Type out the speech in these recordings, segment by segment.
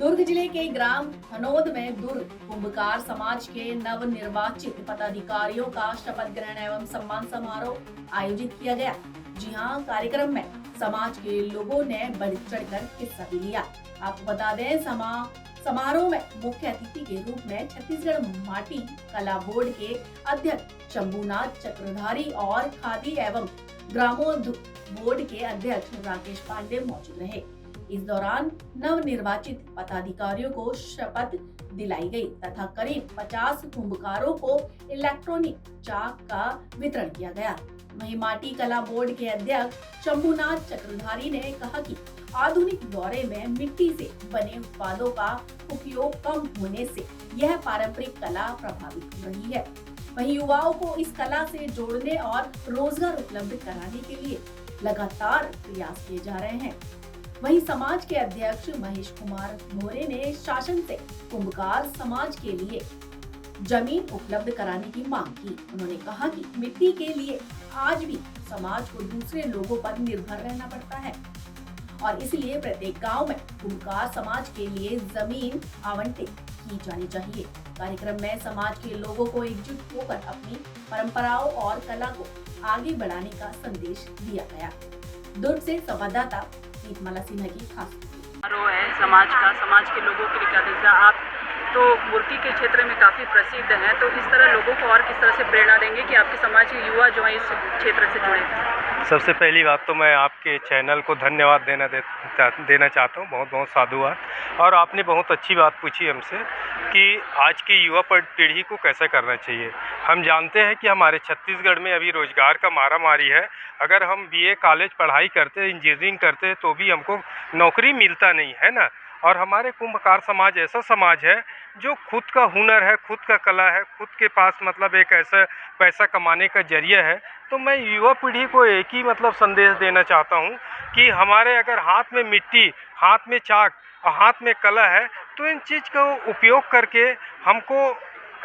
दुर्ग जिले के ग्राम हनोद में दुर्ग कुंभकार समाज के नवनिर्वाचित पदाधिकारियों का शपथ ग्रहण एवं सम्मान समारोह आयोजित किया गया। जी हां, कार्यक्रम में समाज के लोगों ने बढ़ चढ़कर हिस्सा भी लिया। आपको बता दें, समारोह में मुख्य अतिथि के रूप में छत्तीसगढ़ माटी कला बोर्ड के अध्यक्ष शंभुनाथ चक्रधारी और खादी एवं ग्रामोद्योग बोर्ड के अध्यक्ष राकेश पांडे मौजूद रहे। इस दौरान नवनिर्वाचित पदाधिकारियों को शपथ दिलाई गई तथा करीब 50 कुंभकारों को इलेक्ट्रॉनिक चाक का वितरण किया गया। वहीं माटी कला बोर्ड के अध्यक्ष शंभुनाथ चक्रधारी ने कहा कि आधुनिक दौरे में मिट्टी से बने उत्पादों का उपयोग कम होने से यह पारंपरिक कला प्रभावित हो रही है। वहीं युवाओं को इस कला से जोड़ने और रोजगार उपलब्ध कराने के लिए लगातार प्रयास किए जा रहे हैं। वहीं समाज के अध्यक्ष महेश कुमार मोरे ने शासन से कुंभकार समाज के लिए जमीन उपलब्ध कराने की मांग की। उन्होंने कहा कि मिट्टी के लिए आज भी समाज को दूसरे लोगों पर निर्भर रहना पड़ता है और इसलिए प्रत्येक गांव में कुंभकार समाज के लिए जमीन आवंटित की जानी चाहिए। कार्यक्रम में समाज के लोगों को एकजुट होकर अपनी परंपराओं और कला को आगे बढ़ाने का संदेश दिया गया। दुर्ग से संवाददाता दीपमाला सिन्हा की खास समारोह है समाज के लोगों के लिए क्या दिशा। आप तो मूर्ति के क्षेत्र में काफ़ी प्रसिद्ध हैं, तो इस तरह लोगों को और किस तरह से प्रेरणा देंगे कि आपके समाज के युवा जो हैं इस क्षेत्र से जुड़े। सबसे पहली बात तो मैं आपके चैनल को धन्यवाद देना चाहता हूँ, बहुत बहुत साधुवाद। और आपने बहुत अच्छी बात पूछी हमसे कि आज की युवा पीढ़ी को कैसे करना चाहिए। हम जानते हैं कि हमारे छत्तीसगढ़ में अभी रोजगार का मारामारी है। अगर हम बीए कॉलेज पढ़ाई करते हैं, इंजीनियरिंग करते हैं, तो भी हमको नौकरी मिलता नहीं है ना। और हमारे कुंभकार समाज ऐसा समाज है जो खुद का हुनर है, खुद का कला है, खुद के पास मतलब एक ऐसा पैसा कमाने का जरिया है। तो मैं युवा पीढ़ी को एक ही मतलब संदेश देना चाहता हूँ कि हमारे अगर हाथ में मिट्टी, हाथ में चाक और हाथ में कला है, तो इन चीज़ का उपयोग करके हमको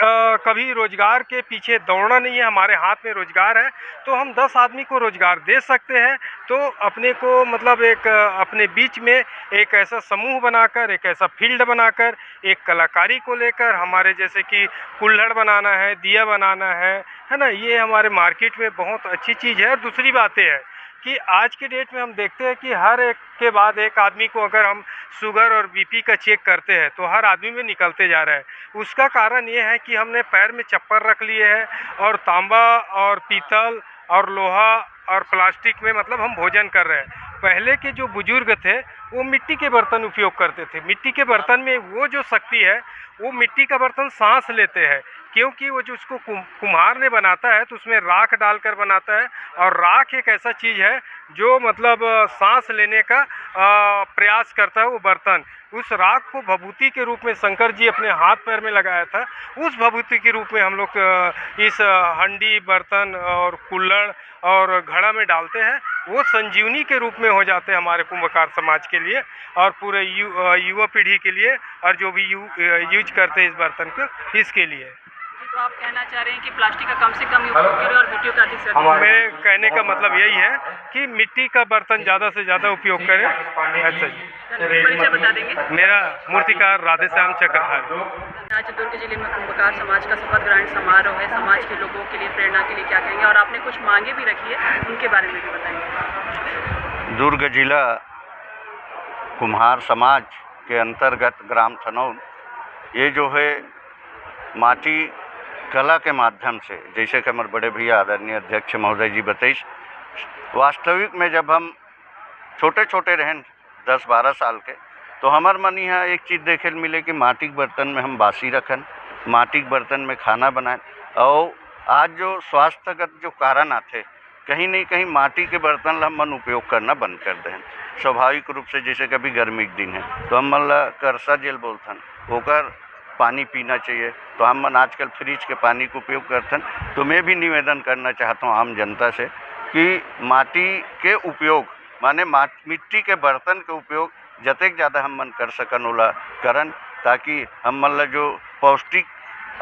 कभी रोजगार के पीछे दौड़ना नहीं है। हमारे हाथ में रोजगार है तो हम 10 आदमी को रोजगार दे सकते हैं। तो अपने को मतलब एक अपने बीच में एक ऐसा समूह बनाकर, एक ऐसा फील्ड बनाकर, एक कलाकारी को लेकर, हमारे जैसे कि कुल्हड़ बनाना है, दिया बनाना है ना, ये हमारे मार्केट में बहुत अच्छी चीज़ है। और दूसरी बात है कि आज के डेट में हम देखते हैं कि हर एक के बाद एक आदमी को अगर हम शुगर और बीपी का चेक करते हैं तो हर आदमी में निकलते जा रहा है। उसका कारण ये है कि हमने पैर में चप्पल रख लिए हैं और तांबा और पीतल और लोहा और प्लास्टिक में मतलब हम भोजन कर रहे हैं। पहले के जो बुजुर्ग थे वो मिट्टी के बर्तन उपयोग करते थे। मिट्टी के बर्तन में वो जो शक्ति है, वो मिट्टी का बर्तन सांस लेते हैं, क्योंकि वो जो उसको कुम्हार ने बनाता है तो उसमें राख डालकर बनाता है। और राख एक ऐसा चीज़ है जो मतलब सांस लेने का प्रयास करता है वो बर्तन। उस राख को भभूति के रूप में शंकर जी अपने हाथ पैर में लगाया था। उस भभूति के रूप में हम लोग इस हंडी, बर्तन और कुल्हड़ और घड़ा में डालते हैं। वो संजीवनी के रूप में हो जाते हैं हमारे कुंभकार समाज के लिए और पूरे युवा पीढ़ी के लिए, और जो भी यूज करते हैं इस बर्तन को, इसके लिए। तो आप कहना चाह रहे हैं कि प्लास्टिक का कम से कम उपयोग करें और मिट्टी का अधिक से अधिक। मेरे कहने का मतलब यही है कि मिट्टी का बर्तन ज़्यादा से ज़्यादा उपयोग करें। अच्छा जी, परिचय बता देंगे। मेरा मूर्तिकार राधेश्याम चक्रधारी। आज दुर्ग जिले में कुंभकार समाज का शपथ ग्रहण समारोह है। समाज के लोगों के लिए प्रेरणा के लिए क्या कहेंगे, और आपने कुछ मांगे भी रखी है, उनके बारे में भी बताएंगे। दुर्ग जिला कुम्हार समाज के अंतर्गत ग्राम थनौद, ये जो है माटी कला के माध्यम से, जैसे कि हमारे बड़े भैया आदरणीय अध्यक्ष महोदय जी बताइए, वास्तविक में जब हम छोटे छोटे रहें 10-12 साल के, तो हमार मन यहाँ एक चीज़ देखे मिले कि माटी के बर्तन में हम बासी रखन, माटी के बर्तन में खाना बनाएं। और आज जो स्वास्थ्यगत जो कारण आते, कहीं नहीं कहीं माटी के बर्तन हम मन उपयोग करना बंद कर दें। स्वाभाविक रूप से जैसे कभी गर्मी के दिन है तो हम मन ला करसा जेल बोलथन, होकर पानी पीना चाहिए, तो हम मन आजकल फ्रिज के पानी का उपयोग करथन। तो मैं भी निवेदन करना चाहता हूँ आम जनता से कि माटी के उपयोग माने मिट्टी के बर्तन के उपयोग जतेक ज़्यादा हम मन कर सकन ओला करन, ताकि हम मन ला जो पौष्टिक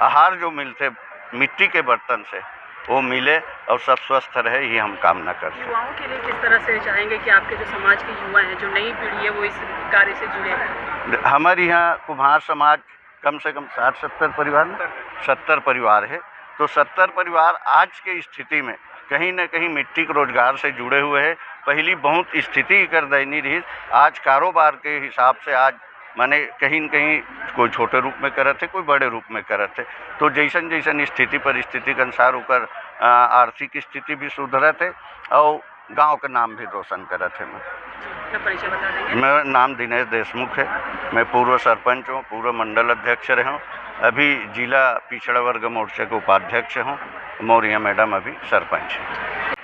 आहार जो मिलते मिट्टी के बर्तन से, वो मिले और सब स्वस्थ रहे, ये हम कामना करते हैं। युवाओं के लिए किस तरह से चाहेंगे कि आपके जो समाज के युवा हैं, जो नई पीढ़ी है, वो इस कार्य से जुड़े? हमारे यहाँ कुम्हार समाज कम से कम 60-70 परिवार में 70 परिवार है। तो 70 परिवार आज के स्थिति में कहीं न कहीं मिट्टी के रोजगार से जुड़े हुए हैं। पहली बहुत स्थिति कर दयनीय रही, आज कारोबार के हिसाब से आज माने कहीं न कहीं कोई छोटे रूप में करत है, कोई बड़े रूप में करत है। तो जैसन जैसन स्थिति परिस्थिति के अनुसार ओकर आर्थिक स्थिति भी सुधरत है और गांव का नाम भी रोशन करत है। अपना परिचय बता देंगे? मेरा नाम दिनेश देशमुख है, मैं पूर्व सरपंच हूँ, पूर्व मंडल अध्यक्ष रहा हूँ, अभी जिला पिछड़ा वर्ग मोर्चे के उपाध्यक्ष हूँ, मौर्या मैडम अभी सरपंच है।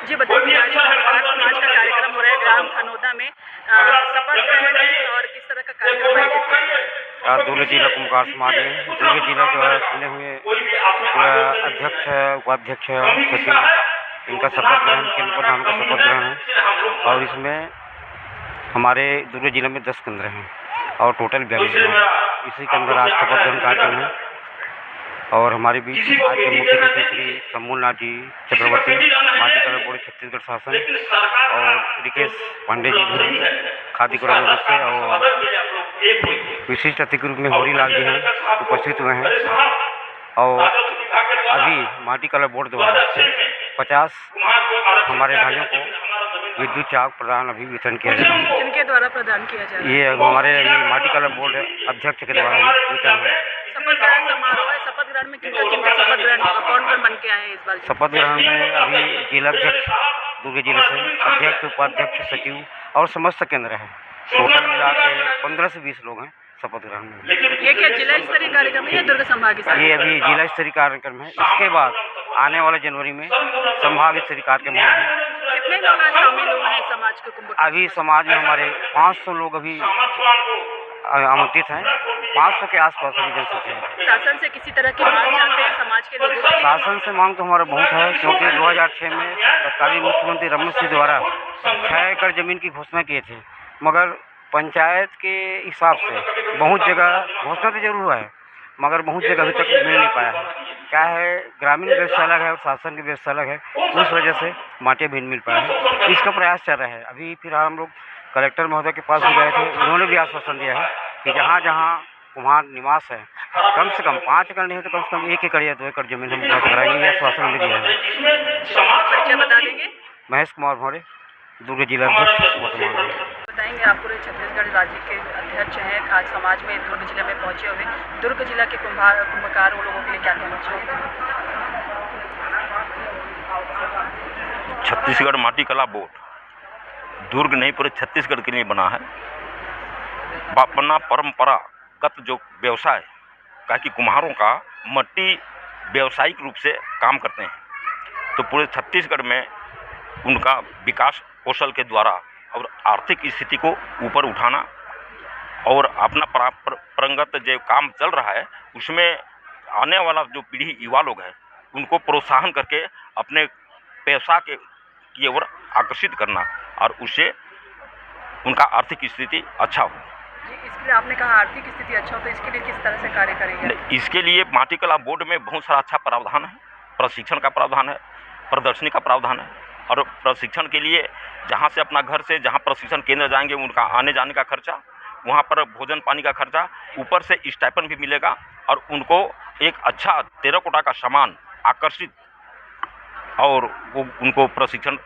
जी बताइए, आज कुम्हार समाज का कार्यक्रम हो रहा है ग्राम खनौदा में, शपथ ग्रहण है और किस तरह का कार्यक्रम आयोजित किया गया है? आज दुर्ग जिला कुम्हार समाज में दुर्ग जिला जो है चुने हुए पूरा अध्यक्ष है, उपाध्यक्ष है, सचिव, इनका शपथ ग्रहण, केंद्र प्रधान का शपथ ग्रहण है। और इसमें हमारे दुर्ग जिले में 10 केंद्र हैं और टोटल 42 हैं। इसी के अंदर आज शपथ ग्रहण कार्यक्रम है और हमारे बीच आज के मुख्य अतिथि श्री शंभूनाथ जी चक्रवर्ती, माटी कला बोर्ड छत्तीसगढ़ शासन, और रिकेश पांडे जी भी खादी कला से, और विशिष्ट अतिथि के रूप में होरीलाल जी हैं उपस्थित हुए हैं। और अभी माटी कला बोर्ड द्वारा 50 हमारे भाइयों को विद्युत चाक प्रदान अभी वितरण किया जा रहा है। किनके द्वारा प्रदान किया जा रहा है? ये हमारे अभी माटी कला बोर्ड अध्यक्ष के द्वारा ही वितरण हुआ है। शपथ ग्रहण समारोह है, शपथ ग्रहण में किनका किनका शपथ ग्रहण होगा, कौन कौन बन के आए हैं इस बार? शपथ ग्रहण में अभी जिलाध्यक्ष दुर्ग जिले से, अध्यक्ष, उपाध्यक्ष, सचिव और समस्त केंद्र हैं। टोटल मिला के 15 से 20 लोग हैं शपथ ग्रहण में। ये क्या जिला स्तरीय कार्यक्रम है या दुर्ग संभाग स्तरीय? ये अभी जिला स्तरीय कार्यक्रम है, इसके बाद आने वाले जनवरी में संभाग स्तरीय कार्यक्रम होगा। कितने लोग आज शामिल हुए हैं समाज के कुंभ? अभी समाज में हमारे 500 लोग अभी आमंत्रित हैं, 500 के आसपास अभी जनसंख्या है। शासन से किसी तरह की मांग चाहते हैं समाज के लोगों से? शासन से मांग तो हमारा बहुत है, क्योंकि 2006 में तत्कालीन मुख्यमंत्री रमन सिंह द्वारा 6 एकड़ जमीन की घोषणा किए थे, मगर पंचायत के हिसाब से बहुत जगह घोषणा तो जरूर हुआ है, मगर बहुत जगह अभी तक मिल नहीं पाया है। क्या है, ग्रामीण व्यवस्था अलग है और शासन की व्यवस्था अलग है, उस वजह से माटे भी नहीं मिल पाया है। इसका प्रयास चल रहा है। अभी फिलहाल हम लोग कलेक्टर महोदय के पास भी गए थे, उन्होंने भी आश्वासन दिया है कि जहाँ जहाँ कुम्हार निवास है कम से कम 5 एकड़ नहीं तो कम से कम 1 एकड़ या 2 एकड़ जमीन हम उपलब्ध कराएंगे, यह आश्वासन भी दिया है। परिचय बता देंगे? महेश कुमार भौरे, दुर्ग जिला अध्यक्ष वर्तमान। बताएंगे, आप पूरे छत्तीसगढ़ राज्य के अध्यक्ष हैं, आज समाज में दुर्ग जिले में पहुंचे हुए, दुर्ग जिला के कुंभकार लोगों के लिए क्या कहना चाहोगे? छत्तीसगढ़ माटी कला बोर्ड दुर्ग नहीं पूरे छत्तीसगढ़ के लिए बना है। अपना परंपरागत जो व्यवसाय का कि कुम्हारों का मट्टी व्यावसायिक रूप से काम करते हैं, तो पूरे छत्तीसगढ़ में उनका विकास कौशल के द्वारा और आर्थिक स्थिति को ऊपर उठाना और अपना परंपरागत जो काम चल रहा है उसमें आने वाला जो पीढ़ी युवा लोग हैं उनको प्रोत्साहन करके अपने व्यवसाय की ओर आकर्षित करना और उससे उनका आर्थिक स्थिति अच्छा हो। इसके लिए आपने कहा आर्थिक स्थिति अच्छा हो, तो इसके लिए किस तरह से कार्य करेंगे? इसके लिए माटी कला बोर्ड में बहुत सारा अच्छा प्रावधान है, प्रशिक्षण का प्रावधान है, प्रदर्शनी का प्रावधान है, और प्रशिक्षण के लिए जहाँ से अपना घर से जहाँ प्रशिक्षण केंद्र जाएंगे उनका आने जाने का खर्चा, वहाँ पर भोजन पानी का खर्चा, ऊपर से स्टाइपेंड भी मिलेगा और उनको एक अच्छा टेराकोटा का सामान आकर्षित और वो उनको प्रशिक्षण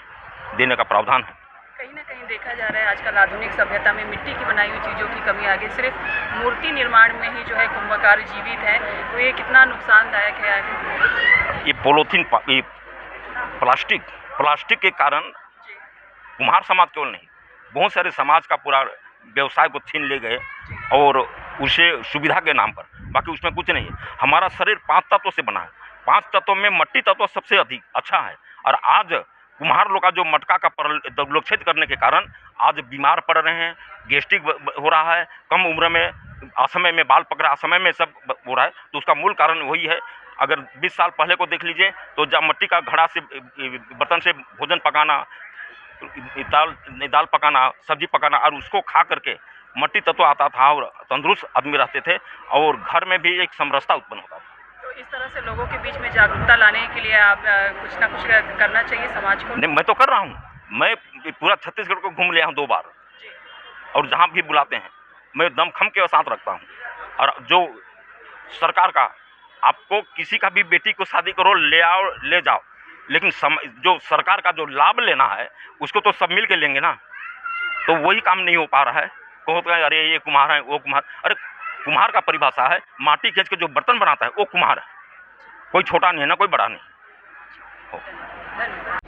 देने का प्रावधान है। कहीं ना कहीं देखा जा रहा है आजकल आधुनिक सभ्यता में मिट्टी की बनाई हुई चीज़ों की कमी आ गई, सिर्फ मूर्ति निर्माण में ही जो है कुंभकार जीवित है, तो ये कितना नुकसानदायक है? ये पॉलीथीन ये प्लास्टिक के कारण कुम्हार समाज केवल नहीं, बहुत सारे समाज का पूरा व्यवसाय को छीन ले गए और उसे सुविधा के नाम पर, बाकी उसमें कुछ नहीं है। हमारा शरीर 5 तत्वों से बना है, 5 तत्वों में मट्टी तत्व सबसे अधिक अच्छा है, और आज कुम्हार लोग का जो मटका का दुर्लक्षित करने के कारण आज बीमार पड़ रहे हैं, गैस्ट्रिक हो रहा है, कम उम्र में असमय में बाल पकड़ा, असमय में सब हो रहा है, तो उसका मूल कारण वही है। अगर 20 साल पहले को देख लीजिए तो जब मट्टी का घड़ा से बर्तन से भोजन पकाना, दाल पकाना, सब्जी पकाना और उसको खा करके मट्टी तत्व आता था और तंदुरुस्त आदमी रहते थे और घर में भी एक समरसता उत्पन्न होता था। तो इस तरह से लोगों के बीच में जागरूकता लाने के लिए आप कुछ ना कुछ करना चाहिए समाज को। नहीं, मैं तो कर रहा हूँ। मैं पूरा छत्तीसगढ़ को घूम लिया हूँ 2 बार, जी। और जहाँ भी बुलाते हैं मैं दमखम के साथ रखता हूँ। और जो सरकार का, आपको किसी का भी बेटी को शादी करो, ले आओ ले जाओ, लेकिन जो सरकार का जो लाभ लेना है उसको तो सब मिल के लेंगे ना। तो वही काम नहीं हो पा रहा है। कहते हैं अरे ये कुम्हार है, वो कुम्हार। अरे कुम्हार का परिभाषा है माटी खींच के जो बर्तन बनाता है वो कुम्हार है, कोई छोटा नहीं है ना कोई बड़ा नहीं। धन्यवाद।